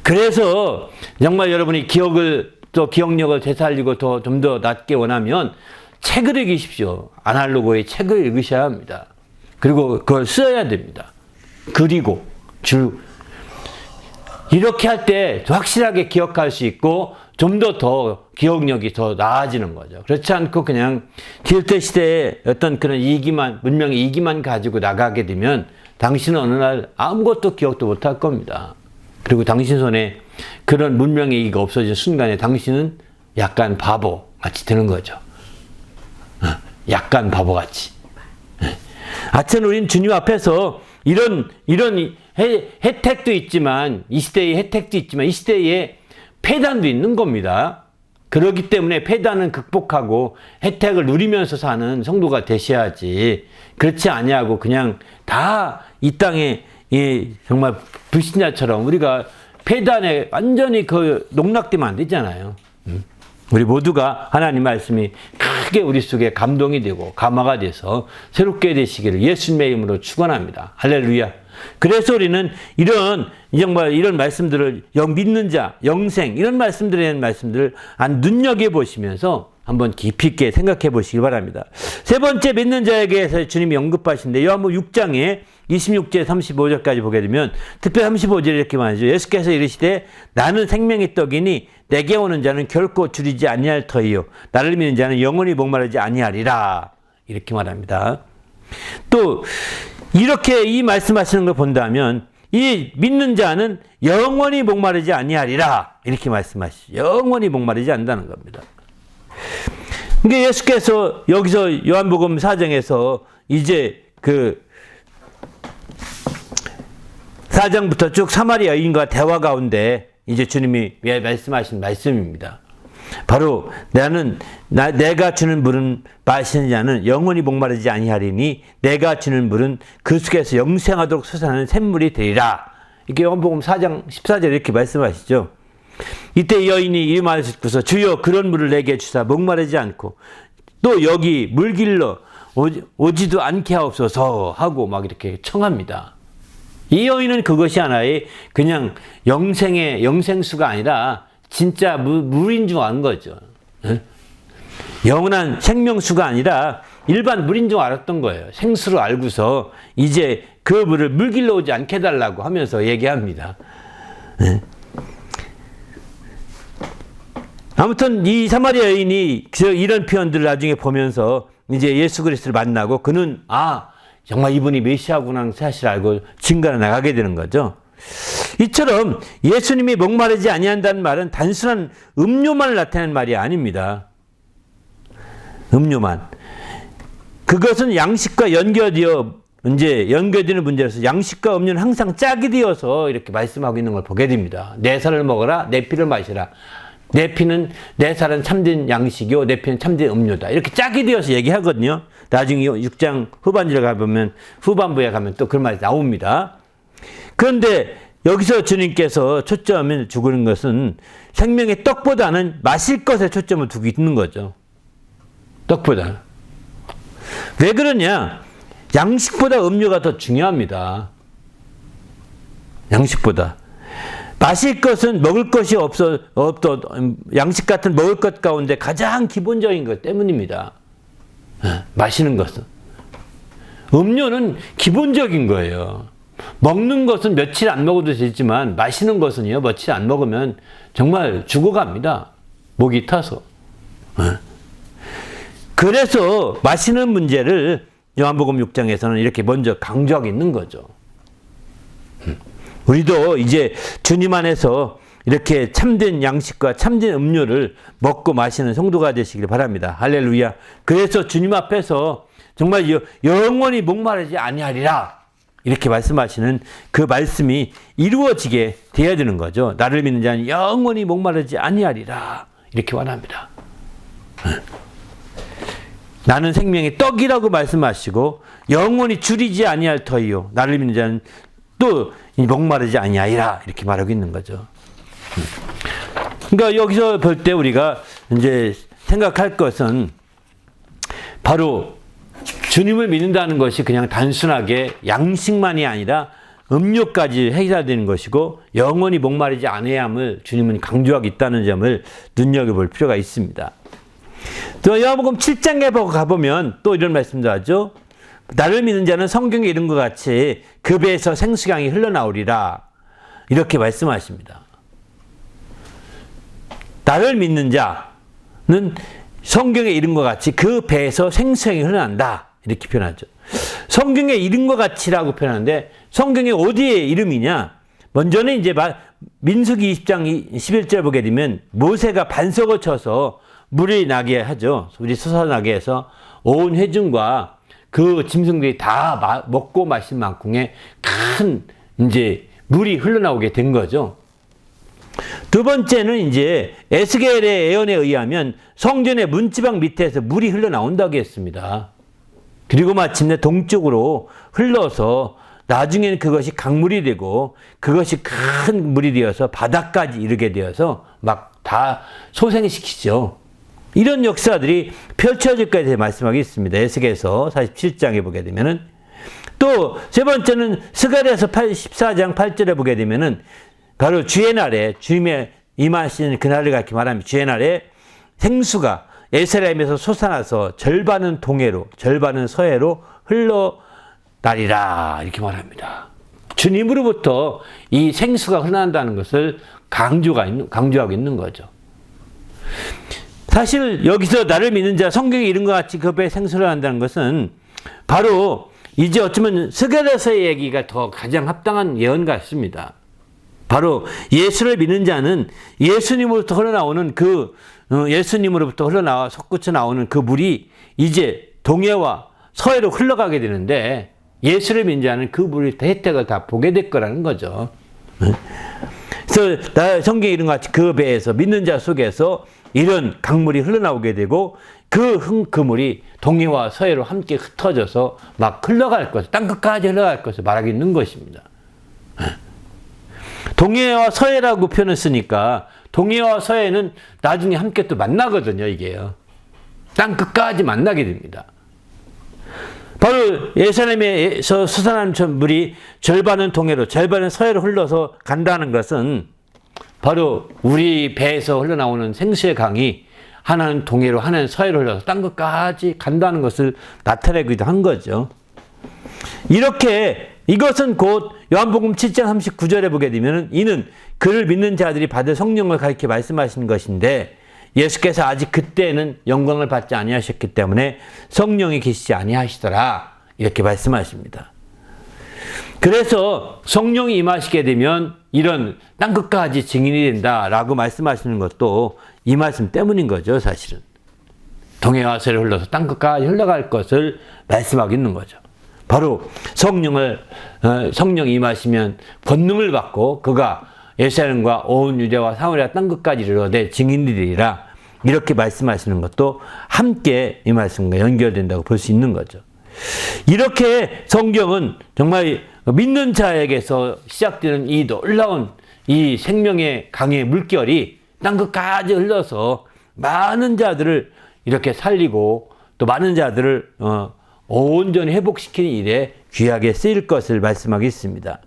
그래서 정말 여러분이 기억력을 되살리고 좀 더 낫게 원하면 책을 읽으십시오. 아날로그의 책을 읽으셔야 합니다. 그리고 그걸 써야 됩니다. 그리고 이렇게 할 때 확실하게 기억할 수 있고 좀 더 기억력이 더 나아지는 거죠. 그렇지 않고 그냥 디지털 시대에 어떤 그런 문명의 이기만 가지고 나가게 되면 당신은 어느 날 아무것도 기억도 못할 겁니다. 그리고 당신 손에 그런 문명의 이기가 없어진 순간에 당신은 약간 바보같이 되는 거죠. 약간 바보같이. 하여튼 우린 주님 앞에서 이런 혜택도 있지만, 이 시대의 혜택도 있지만, 이 시대에 폐단도 있는 겁니다. 그렇기 때문에 폐단은 극복하고 혜택을 누리면서 사는 성도가 되셔야지, 그렇지 아니하고 그냥 다 이 땅에 정말 불신자처럼 우리가 폐단에 완전히 농락되면 안 되잖아요. 우리 모두가 하나님 말씀이 크게 우리 속에 감동이 되고 감화가 돼서 새롭게 되시기를 예수님의 이름으로 축원합니다. 할렐루야. 그래서 우리는 정말 이런 말씀들을 믿는 자, 영생, 이런 말씀들을 눈여겨보시면서 한번 깊이 있게 생각해 보시기 바랍니다. 세 번째, 믿는 자에게서 주님이 언급하신데 요한복음 6장에 26절 35절까지 보게 되면 특별히 35절에 이렇게 말하죠. 예수께서 이르시되 나는 생명의 떡이니 내게 오는 자는 결코 줄이지 아니할 터이요 나를 믿는 자는 영원히 목마르지 아니하리라, 이렇게 말합니다. 또 이렇게 이 말씀하시는 걸 본다면 이 믿는 자는 영원히 목마르지 아니하리라, 이렇게 말씀하시죠. 영원히 목마르지 않는다는 겁니다. 그러니까 예수께서 여기서 요한복음 4장에서 이제 4장부터 쭉 사마리아 여인과 대화 가운데 이제 주님이 말씀하신 말씀입니다. 바로 내가 주는 물은 마시는 자는 영원히 목마르지 아니하리니 내가 주는 물은 그 속에서 영생하도록 솟아나는 샘물이 되리라. 이렇게 요한복음 4장 14절에 이렇게 말씀하시죠. 이때 여인이 이 말을 듣고서 주여 그런 물을 내게 주사 목마르지 않고 또 여기 물길로 오지도 않게 하옵소서 하고 막 이렇게 청합니다. 이 여인은 그것이 하나의 그냥 영생수가 아니라 진짜 물인 줄 아는 거죠. 영원한 생명수가 아니라 일반 물인 줄 알았던 거예요. 생수로 알고서 이제 그 물을 물길로 오지 않게 해달라고 하면서 얘기합니다. 아무튼 이 사마리아 여인이 이런 표현들을 나중에 보면서 이제 예수 그리스도를 만나고 그는 정말 이분이 메시아구나 사실 알고 증거로 나가게 되는 거죠. 이처럼 예수님이 목마르지 아니한다는 말은 단순한 음료만을 나타내는 말이 아닙니다. 음료만. 그것은 양식과 연결되는 문제라서 양식과 음료는 항상 짝이 되어서 이렇게 말씀하고 있는 걸 보게 됩니다. 내 살을 먹어라, 내 피를 마시라. 내 살은 참된 양식이요, 내 피는 참된 음료다. 이렇게 짝이 되어서 얘기하거든요. 나중에 6장 후반부에 가면 또 그런 말이 나옵니다. 그런데 여기서 주님께서 초점을 두고 있는 것은 생명의 떡보다는 마실 것에 초점을 두고 있는 거죠. 떡보다. 왜 그러냐? 양식보다 음료가 더 중요합니다. 양식보다. 마실 것은 먹을 것이 양식 같은 먹을 것 가운데 가장 기본적인 것 때문입니다. 마시는 것은. 음료는 기본적인 거예요. 먹는 것은 며칠 안 먹어도 되지만 마시는 것은요, 며칠 안 먹으면 정말 죽어갑니다. 목이 타서. 그래서 마시는 문제를 요한복음 6장에서는 이렇게 먼저 강조하고 있는 거죠. 우리도 이제 주님 안에서 이렇게 참된 양식과 참된 음료를 먹고 마시는 성도가 되시길 바랍니다. 할렐루야. 그래서 주님 앞에서 정말 영원히 목마르지 아니하리라. 이렇게 말씀하시는 그 말씀이 이루어지게 되어야 되는 거죠. 나를 믿는 자는 영원히 목마르지 아니하리라. 이렇게 말합니다. 나는 생명의 떡이라고 말씀하시고 영원히 줄이지 아니할 터이요. 나를 믿는 자는 또 목마르지 아니하리라. 이렇게 말하고 있는 거죠. 그러니까 여기서 볼 때 우리가 이제 생각할 것은 바로 주님을 믿는다는 것이 그냥 단순하게 양식만이 아니라 음료까지 해결되는 것이고 영원히 목마르지 않아야 함을 주님은 강조하고 있다는 점을 눈여겨볼 필요가 있습니다. 또 요한복음 7장에 가보면 또 이런 말씀도 하죠. 나를 믿는 자는 성경에 이른 것 같이 그 배에서 생수강이 흘러나오리라. 이렇게 말씀하십니다. 나를 믿는 자는 성경에 이른 것 같이 그 배에서 생수강이 흘러난다. 이렇게 표현하죠. 성경에 이른 것 같이라고 표현하는데 성경에 어디에 이름이냐? 먼저는 이제 민수기 20장 11절 보게 되면 모세가 반석을 쳐서 물이 나게 하죠. 물이 솟아나게 해서 온 회중과 그 짐승들이 다 먹고 마신 만큼의 큰 이제 물이 흘러나오게 된 거죠. 두 번째는 이제 에스겔의 예언에 의하면 성전의 문지방 밑에서 물이 흘러나온다고 했습니다. 그리고 마침내 동쪽으로 흘러서 나중에는 그것이 강물이 되고 그것이 큰 물이 되어서 바다까지 이르게 되어서 막 다 소생시키죠. 이런 역사들이 펼쳐질 것에 대해 말씀하고 있습니다. 에스겔서 47장에 보게 되면은 또 세 번째는 스가랴서 14장 8절에 보게 되면은 바로 주의 날에 주님의 임하시는 그날을 갖게 말합니다. 주의 날에 생수가 에스라임에서 솟아나서 절반은 동해로 절반은 서해로 흘러나리라 이렇게 말합니다. 주님으로부터 이 생수가 흘러난다는 것을 강조하고 있는 거죠. 사실 여기서 나를 믿는 자 성경에 이른 것 같이 그 배에 생수를 한다는 것은 바로 이제 어쩌면 스가랴서의 얘기가 더 가장 합당한 예언 같습니다. 바로 예수를 믿는 자는 예수님으로부터 흘러나오는 예수님으로부터 흘러나와 솟구쳐 나오는 그 물이 이제 동해와 서해로 흘러가게 되는데 예수를 믿는 자는 그 물의 혜택을 다 보게 될 거라는 거죠. 그래서 성경에 이른 것 같이 그 배에서 믿는 자 속에서 이런 강물이 흘러나오게 되고 그 물이 동해와 서해로 함께 흩어져서 막 흘러갈 것, 땅끝까지 흘러갈 것을 말하고 있는 것입니다. 동해와 서해라고 표현을 쓰니까 동해와 서해는 나중에 함께 또 만나거든요, 이게요. 땅끝까지 만나게 됩니다. 바로 예루살렘에서 솟아나는 물이 절반은 동해로 절반은 서해로 흘러서 간다는 것은 바로 우리 배에서 흘러나오는 생수의 강이 하나는 동해로 하나는 서해로 흘러서 땅끝까지 간다는 것을 나타내기도 한 거죠. 이렇게 이것은 곧 요한복음 7장 39절에 보게 되면 이는 그를 믿는 자들이 받을 성령을 가리켜 말씀하시는 것인데 예수께서 아직 그때는 영광을 받지 아니하셨기 때문에 성령이 계시지 아니하시더라 이렇게 말씀하십니다. 그래서 성령이 임하시게 되면 이런 땅끝까지 증인이 된다라고 말씀하시는 것도 이 말씀 때문인 거죠, 사실은. 동해와 서해를 흘러서 땅끝까지 흘러갈 것을 말씀하고 있는 거죠. 바로 성령이 임하시면 권능을 받고 그가 예루살렘과 온 유대와 사마리아 땅끝까지 이르러되 증인이 되리라 이렇게 말씀하시는 것도 함께 이 말씀과 연결된다고 볼 수 있는 거죠. 이렇게 성경은 정말 믿는 자에게서 시작되는 이 놀라운 이 생명의 강의 물결이 땅끝까지 흘러서 많은 자들을 이렇게 살리고 또 많은 자들을 온전히 회복시키는 일에 귀하게 쓰일 것을 말씀하고 있습니다.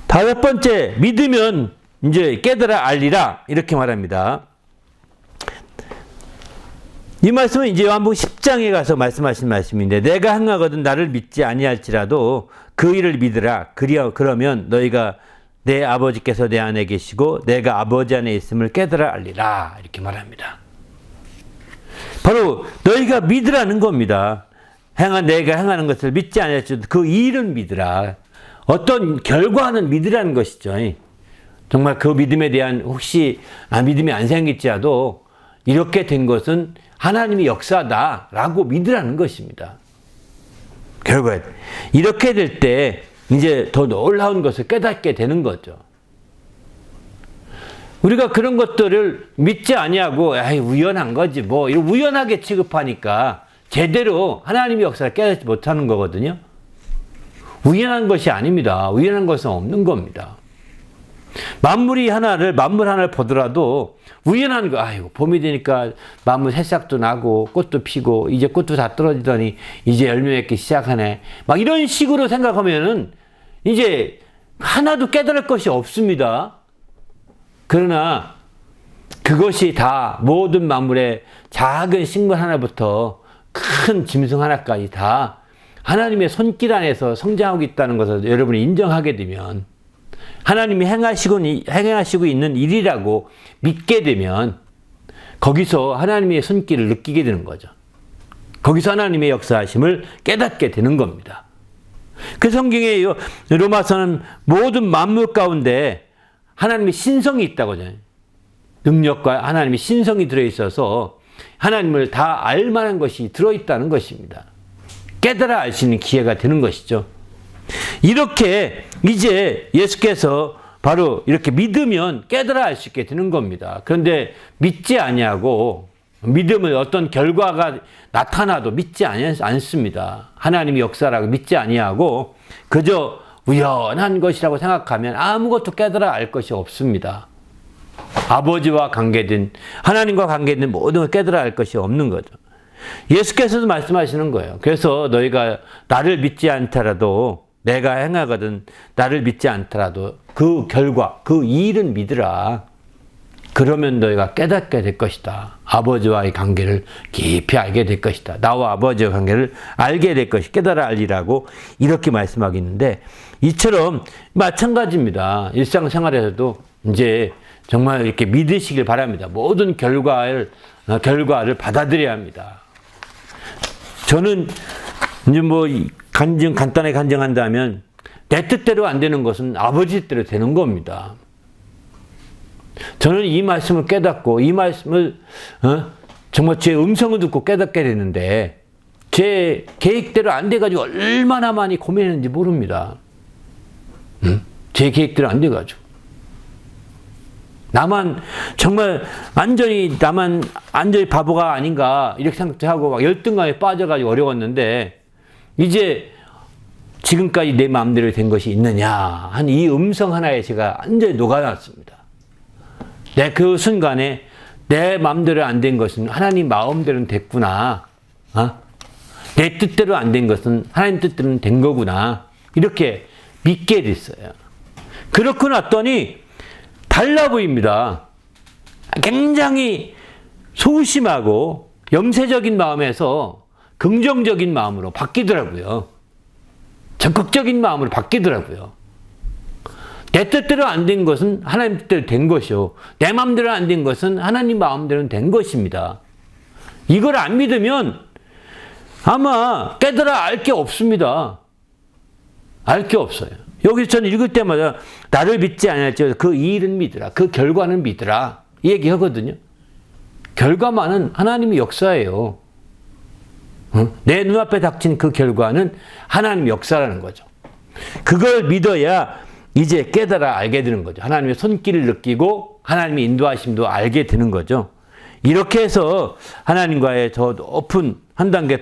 다섯 번째, 믿으면 이제 깨달아 알리라 이렇게 말합니다. 이 말씀은 이제 요한복음 10장에 가서 말씀하신 말씀인데 내가 행하거든 나를 믿지 아니할지라도 그 일을 믿으라. 그러면 너희가 내 아버지께서 내 안에 계시고 내가 아버지 안에 있음을 깨달아 알리라 이렇게 말합니다. 바로 너희가 믿으라는 겁니다. 내가 행하는 것을 믿지 아니할지라도 그 일은 믿으라. 어떤 결과는 믿으라는 것이죠. 정말 그 믿음에 대한 혹시 믿음이 안 생길지라도 이렇게 된 것은 하나님의 역사다라고 믿으라는 것입니다. 결과에. 이렇게 될 때 이제 더 놀라운 것을 깨닫게 되는 거죠. 우리가 그런 것들을 믿지 아니하고 에이, 우연한 거지 뭐 이런 우연하게 취급하니까 제대로 하나님의 역사를 깨닫지 못하는 거거든요. 우연한 것이 아닙니다. 우연한 것은 없는 겁니다. 만물 하나를 보더라도 우연한 거, 아이고, 봄이 되니까 만물 새싹도 나고, 꽃도 피고, 이제 꽃도 다 떨어지더니, 이제 열매 맺기 시작하네. 막 이런 식으로 생각하면은, 이제 하나도 깨달을 것이 없습니다. 그러나, 그것이 다 모든 만물의 작은 식물 하나부터 큰 짐승 하나까지 다 하나님의 손길 안에서 성장하고 있다는 것을 여러분이 인정하게 되면, 하나님이 행하시고 있는 일이라고 믿게 되면 거기서 하나님의 손길을 느끼게 되는 거죠. 거기서 하나님의 역사하심을 깨닫게 되는 겁니다. 그 성경에 로마서는 모든 만물 가운데 하나님의 신성이 있다고 하잖아요. 능력과 하나님의 신성이 들어있어서 하나님을 다 알만한 것이 들어있다는 것입니다. 깨달아 알 수 있는 기회가 되는 것이죠. 이렇게 이제 예수께서 바로 이렇게 믿으면 깨달아 알 수 있게 되는 겁니다. 그런데 믿지 아니하고 믿음을 어떤 결과가 나타나도 믿지 않습니다. 하나님의 역사라고 믿지 아니하고 그저 우연한 것이라고 생각하면 아무것도 깨달아 알 것이 없습니다. 아버지와 관계된 하나님과 관계된 모든 걸 깨달아 알 것이 없는 거죠. 예수께서도 말씀하시는 거예요. 그래서 너희가 나를 믿지 않더라도 내가 행하거든 나를 믿지 않더라도 그 결과 그 일은 믿으라. 그러면 너희가 깨닫게 될 것이다. 아버지와의 관계를 깊이 알게 될 것이다. 나와 아버지의 관계를 알게 될 것이 깨달아 알리라고 이렇게 말씀하고 있는데 이처럼 마찬가지입니다. 일상생활에서도 이제 정말 이렇게 믿으시길 바랍니다. 모든 결과를 받아들여야 합니다. 저는 이제 뭐 간단하게 간증한다면 내 뜻대로 안 되는 것은 아버지 뜻대로 되는 겁니다. 저는 이 말씀을 깨닫고 이 말씀을 정말 제 음성을 듣고 깨닫게 되는데 제 계획대로 안 돼가지고 얼마나 많이 고민했는지 모릅니다. 제 계획대로 안 돼가지고 나만 완전히 바보가 아닌가 이렇게 생각하고 막 열등감에 빠져가지고 어려웠는데 이제 지금까지 내 마음대로 된 것이 있느냐 한 이 음성 하나에 제가 완전히 녹아났습니다. 그 순간에 내 마음대로 안 된 것은 하나님 마음대로는 됐구나. 내 뜻대로 안 된 것은 하나님 뜻대로는 된 거구나. 이렇게 믿게 됐어요. 그렇고 났더니 달라 보입니다. 굉장히 소심하고 염세적인 마음에서 긍정적인 마음으로 바뀌더라고요. 적극적인 마음으로 바뀌더라고요. 내 뜻대로 안 된 것은 하나님 뜻대로 된 것이요. 내 마음대로 안 된 것은 하나님 마음대로 된 것입니다. 이걸 안 믿으면 아마 깨달아 알 게 없습니다. 알 게 없어요. 여기서 저는 읽을 때마다 나를 믿지 않을지 그 일은 믿으라. 그 결과는 믿으라. 이 얘기하거든요. 결과만은 하나님의 역사예요. 내 눈앞에 닥친 그 결과는 하나님의 역사라는 거죠. 그걸 믿어야 이제 깨달아 알게 되는 거죠. 하나님의 손길을 느끼고 하나님의 인도하심도 알게 되는 거죠. 이렇게 해서 하나님과의 더 높은 한 단계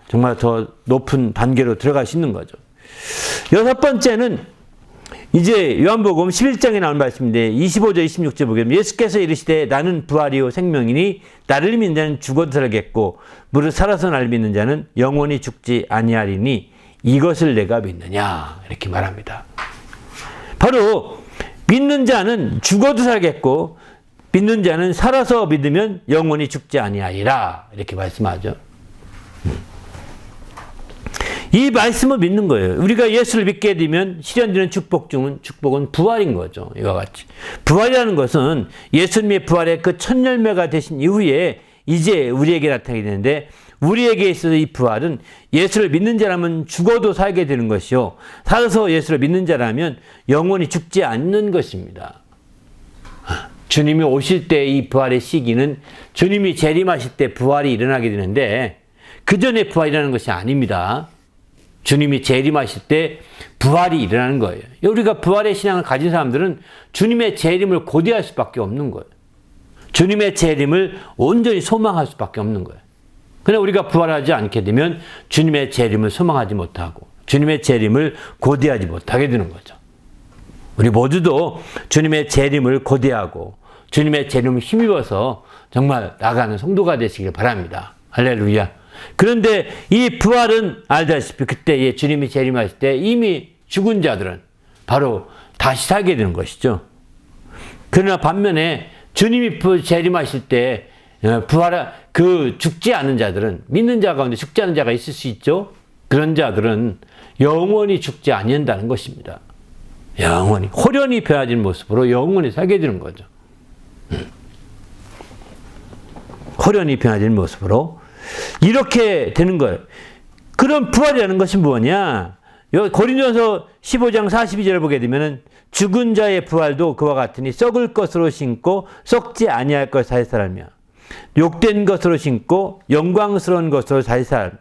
정말 더 높은 단계로 들어갈 수 있는 거죠. 여섯 번째는 이제 요한복음 11장에 나온 말씀인데 25절 26절 보면 예수께서 이르시되 나는 부활이요 생명이니 나를 믿는 자는 죽어도 살겠고 무릇 살아서 나를 믿는 자는 영원히 죽지 아니하리니 이것을 내가 믿느냐 이렇게 말합니다. 바로 믿는 자는 죽어도 살겠고 믿는 자는 살아서 믿으면 영원히 죽지 아니하리라 이렇게 말씀하죠. 이 말씀을 믿는 거예요. 우리가 예수를 믿게 되면 실현되는 축복은 부활인 거죠. 이와 같이. 부활이라는 것은 예수님의 부활의 그 첫 열매가 되신 이후에 이제 우리에게 나타나게 되는데 우리에게 있어서 이 부활은 예수를 믿는 자라면 죽어도 살게 되는 것이요. 살아서 예수를 믿는 자라면 영원히 죽지 않는 것입니다. 주님이 오실 때 이 부활의 시기는 주님이 재림하실 때 부활이 일어나게 되는데 그 전에 부활이라는 것이 아닙니다. 주님이 재림하실 때 부활이 일어나는 거예요. 우리가 부활의 신앙을 가진 사람들은 주님의 재림을 고대할 수밖에 없는 거예요. 주님의 재림을 온전히 소망할 수밖에 없는 거예요. 그러나 우리가 부활하지 않게 되면 주님의 재림을 소망하지 못하고 주님의 재림을 고대하지 못하게 되는 거죠. 우리 모두도 주님의 재림을 고대하고 주님의 재림을 힘입어서 정말 나가는 성도가 되시길 바랍니다. 할렐루야. 그런데 이 부활은 알다시피 그때 주님이 재림하실 때 이미 죽은 자들은 바로 다시 살게 되는 것이죠. 그러나 반면에 주님이 재림하실 때 죽지 않은 자들은, 믿는 자 가운데 죽지 않은 자가 있을 수 있죠. 그런 자들은 영원히 죽지 아니한다는 것입니다. 영원히 호련히 변화진 모습으로 영원히 살게 되는 거죠. 호련히 변화진 모습으로 이렇게 되는 거예요. 그런 부활이라는 것이 뭐냐? 고린도전서 15장 42절을 보게 되면은 죽은 자의 부활도 그와 같으니 썩을 것으로 신고 썩지 아니할 것을 다시 살며 욕된 것으로 신고 영광스러운 것으로 다시 살,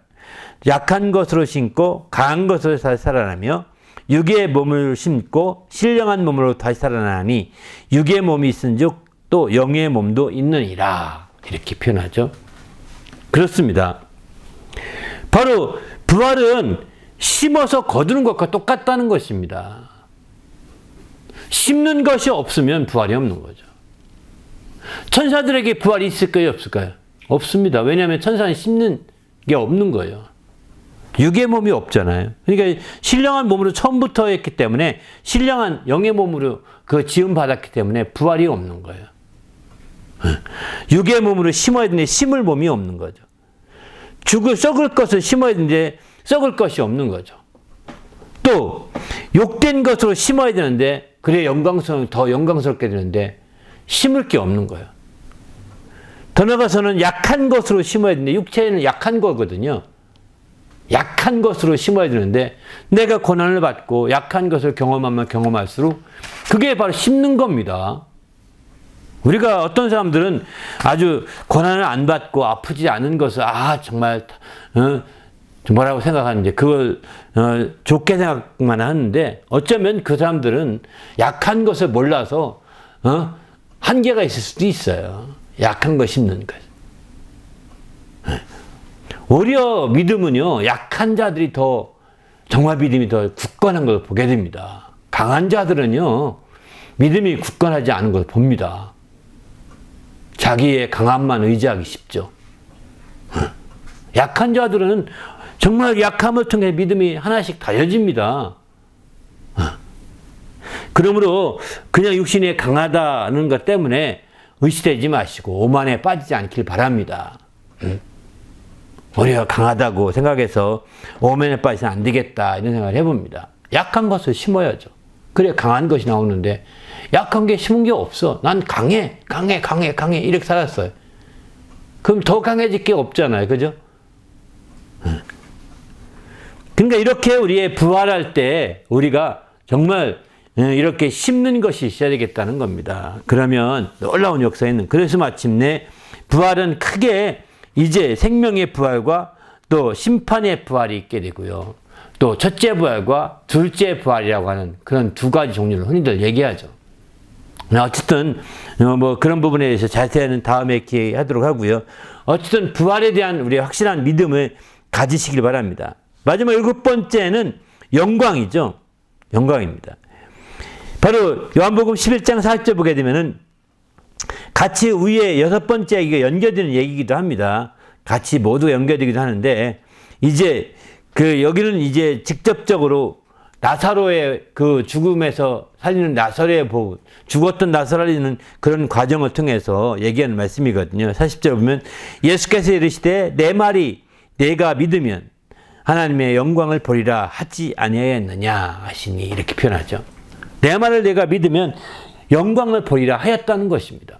약한 것으로 신고 강한 것으로 다시 살아나며 육의 몸을 심고 신령한 몸으로 다시 살아나니 육의 몸이 있은즉 또 영의 몸도 있느니라. 이렇게 표현하죠. 그렇습니다. 바로 부활은 심어서 거두는 것과 똑같다는 것입니다. 심는 것이 없으면 부활이 없는 거죠. 천사들에게 부활이 있을까요, 없을까요? 없습니다. 왜냐하면 천사는 심는 게 없는 거예요. 육의 몸이 없잖아요. 그러니까 신령한 몸으로 처음부터 했기 때문에 신령한 영의 몸으로 그 지음 받았기 때문에 부활이 없는 거예요. 육의 몸으로 심어야 되는데 심을 몸이 없는 거죠. 썩을 것을 심어야 되는데 썩을 것이 없는 거죠. 또 욕된 것으로 심어야 되는데 그래야 더 영광스럽게 되는데 심을 게 없는 거예요. 더 나아가서는 약한 것으로 심어야 되는데 육체는 약한 거거든요. 약한 것으로 심어야 되는데 내가 고난을 받고 약한 것을 경험하면 경험할수록 그게 바로 심는 겁니다. 우리가 어떤 사람들은 아주 고난을 안 받고 아프지 않은 것을 정말 뭐라고 생각하는지 그걸 좋게 생각만 하는데 어쩌면 그 사람들은 약한 것을 몰라서 한계가 있을 수도 있어요. 약한 거 심는 것. 오히려 믿음은요, 약한 자들이 정말 믿음이 더 굳건한 걸 보게 됩니다. 강한 자들은요, 믿음이 굳건하지 않은 걸 봅니다. 자기의 강함만 의지하기 쉽죠. 약한 자들은 정말 약함을 통해 믿음이 하나씩 다져집니다. 그러므로 그냥 육신이 강하다는 것 때문에 의시되지 마시고 오만에 빠지지 않길 바랍니다. 우리가 강하다고 생각해서 오만에 빠지면 안 되겠다 이런 생각을 해봅니다. 약한 것을 심어야죠. 그래 강한 것이 나오는데 약한 게 심은 게 없어. 난 강해 이렇게 살았어요. 그럼 더 강해질 게 없잖아요. 그죠? 그러니까 이렇게 우리의 부활할 때 우리가 정말 이렇게 심는 것이 있어야 되겠다는 겁니다. 그러면 놀라운 역사가 있는. 그래서 마침내 부활은 크게 이제 생명의 부활과 또 심판의 부활이 있게 되고요. 또 첫째 부활과 둘째 부활이라고 하는 그런 두 가지 종류를 흔히들 얘기하죠. 어쨌든 그런 부분에 대해서 자세히는 다음에 기회하도록 하고요. 어쨌든 부활에 대한 우리의 확실한 믿음을 가지시길 바랍니다. 마지막 7번째는 영광이죠. 영광입니다. 바로 요한복음 11장 40절 보게 되면은 같이 위에 6번째 이게 연결되는 얘기이기도 합니다. 같이 모두 연결되기도 하는데 이제 여기는 이제 직접적으로 나사로의 그 죽음에서 살리는 나사로의 복, 죽었던 나사로를 살리는 그런 과정을 통해서 얘기하는 말씀이거든요. 40절 보면 예수께서 이르시되 내 말이 내가 믿으면 하나님의 영광을 보리라 하지 아니하였느냐 하시니 이렇게 표현하죠. 내 말을 내가 믿으면 영광을 보리라 하였다는 것입니다.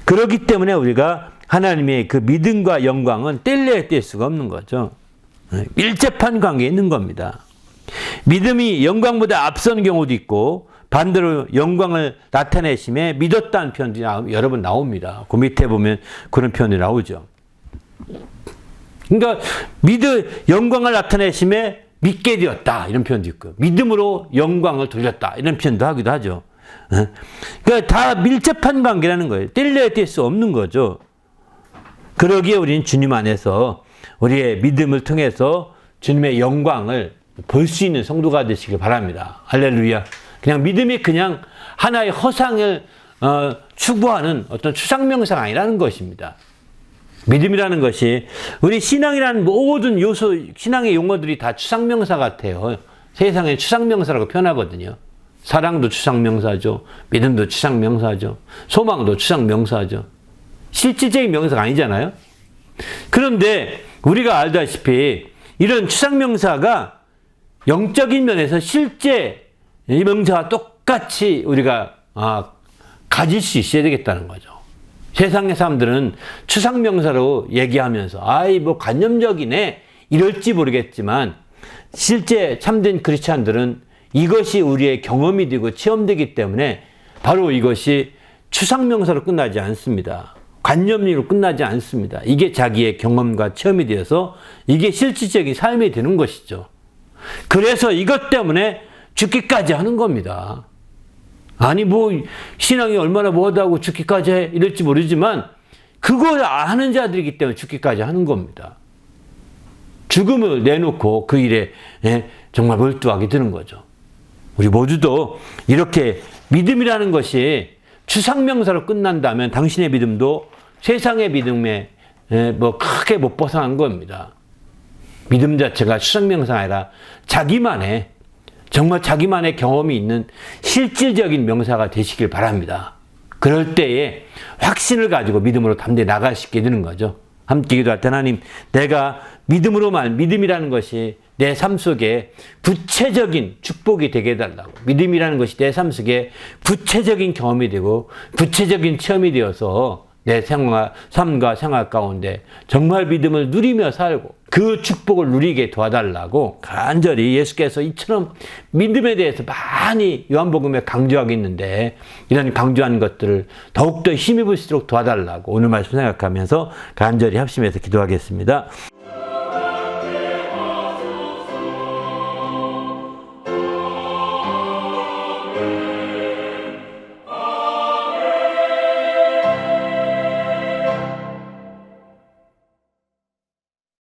그렇기 때문에 우리가 하나님의 그 믿음과 영광은 뗄래야 뗄 수가 없는 거죠. 밀접한 관계에 있는 겁니다. 믿음이 영광보다 앞선 경우도 있고 반대로 영광을 나타내심에 믿었다는 표현이 여러 번 나옵니다. 그 밑에 보면 그런 표현이 나오죠. 그러니까 영광을 나타내심에 믿게 되었다 이런 표현도 있고 믿음으로 영광을 돌렸다 이런 표현도 하기도 하죠. 그러니까 다 밀접한 관계라는 거예요. 뗄래야 뗄 수 없는 거죠. 그러기에 우리는 주님 안에서 우리의 믿음을 통해서 주님의 영광을 볼 수 있는 성도가 되시길 바랍니다. 할렐루야. 그냥 믿음이 그냥 하나의 허상을 추구하는 어떤 추상명사가 아니라는 것입니다. 믿음이라는 것이 우리 신앙이라는 모든 요소, 신앙의 용어들이 다 추상명사 같아요. 세상에 추상명사라고 표현하거든요. 사랑도 추상명사죠. 믿음도 추상명사죠. 소망도 추상명사죠. 실질적인 명사가 아니잖아요. 그런데 우리가 알다시피 이런 추상명사가 영적인 면에서 실제 이 명사와 똑같이 우리가 가질 수 있어야 되겠다는 거죠. 세상의 사람들은 추상명사로 얘기하면서 뭐 관념적이네 이럴지 모르겠지만 실제 참된 크리스찬들은 이것이 우리의 경험이 되고 체험되기 때문에 바로 이것이 추상명사로 끝나지 않습니다. 관념리로 끝나지 않습니다. 이게 자기의 경험과 체험이 되어서 이게 실질적인 삶이 되는 것이죠. 그래서 이것 때문에 죽기까지 하는 겁니다. 아니 신앙이 얼마나 뭐하다고 죽기까지 해 이럴지 모르지만 그걸 아는 자들이기 때문에 죽기까지 하는 겁니다. 죽음을 내놓고 그 일에 정말 몰두하게 되는 거죠. 우리 모두도 이렇게 믿음이라는 것이 추상명사로 끝난다면 당신의 믿음도 세상의 믿음에 크게 못 벗어난 겁니다. 믿음 자체가 추상명사가 아니라 정말 자기만의 경험이 있는 실질적인 명사가 되시길 바랍니다. 그럴 때에 확신을 가지고 믿음으로 담대히 나갈 수 있게 되는 거죠. 함께 기도할 때 하나님, 내가 믿음이라는 것이 내 삶 속에 구체적인 축복이 되게 해달라고. 믿음이라는 것이 내 삶 속에 구체적인 경험이 되고 구체적인 체험이 되어서 내 삶과 생활 가운데 정말 믿음을 누리며 살고 그 축복을 누리게 도와달라고 간절히 예수께서 이처럼 믿음에 대해서 많이 요한복음에 강조하고 있는데 이런 강조하는 것들을 더욱더 힘입을 수 있도록 도와달라고 오늘 말씀 생각하면서 간절히 합심해서 기도하겠습니다.